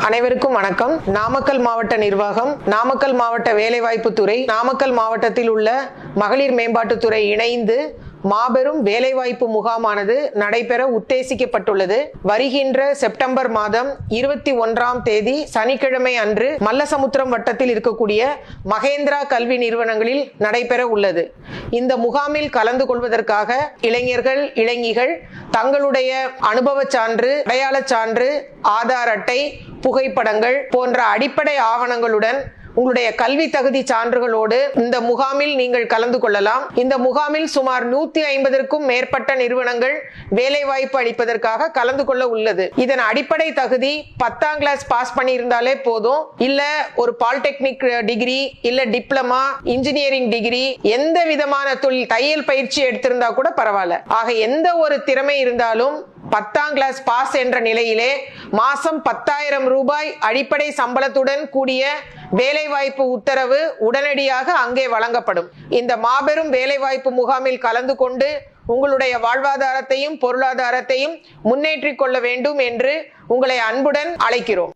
அனைவருக்கும் வணக்கம். நாமக்கல் மாவட்ட நிர்வாகம், நாமக்கல் மாவட்ட வேலைவாய்ப்பு துறை, நாமக்கல் மாவட்டத்தில் உள்ள மகளிர் மேம்பாட்டுத்துறை இணைந்து மாபெரும் வேலைவாய்ப்பு முகாமானது நடைபெற உத்தேசிக்கப்பட்டுள்ளது. வருகின்ற செப்டம்பர் மாதம் 21ஆம் தேதி சனிக்கிழமை அன்று மல்லசமுத்திரம் வட்டத்தில் இருக்கக்கூடிய மகேந்திரா கல்வி நிறுவனங்களில் நடைபெற உள்ளது. இந்த முகாமில் கலந்து கொள்வதற்காக இளைஞர்கள், இளைஞிகள் தங்களுடைய அனுபவ சான்று, அடையாள சான்று, ஆதார் அட்டை, புகைப்படங்கள் போன்ற அடிப்படை ஆவணங்களுடன் உங்களுடைய கல்வி தகுதி சான்றுகளோடு இந்த முகாமில் நீங்கள் கலந்து கொள்ளலாம். இந்த முகாமில் சுமார் 150க்கும் மேற்பட்ட நிறுவனங்கள் வேலைவாய்ப்பு அளிப்பதற்காக கலந்து கொள்ள உள்ளது. இதன் அடிப்படை தகுதி 10ஆம் கிளாஸ் பாஸ் பண்ணியிருந்தாலே போதும். இல்ல ஒரு பாலிடெக்னிக் டிகிரி, இல்ல டிப்ளமா, இன்ஜினியரிங் டிகிரி, எந்த விதமான தொழில், தையல் பயிற்சி எடுத்திருந்தா கூட பரவாயில்ல. ஆக எந்த ஒரு திறமை இருந்தாலும் 10ஆம் கிளாஸ் பாஸ் என்ற நிலையிலே மாசம் 10,000 ரூபாய் அடிப்படை சம்பளத்துடன் கூடிய வேலைவாய்ப்பு உத்தரவு உடனடியாக அங்கே வழங்கப்படும். இந்த மாபெரும் வேலைவாய்ப்பு முகாமில் கலந்து கொண்டு உங்களுடைய வாழ்வாதாரத்தையும் பொருளாதாரத்தையும் முன்னேற்றிக் கொள்ள வேண்டும் என்று உங்களை அன்புடன் அழைக்கிறோம்.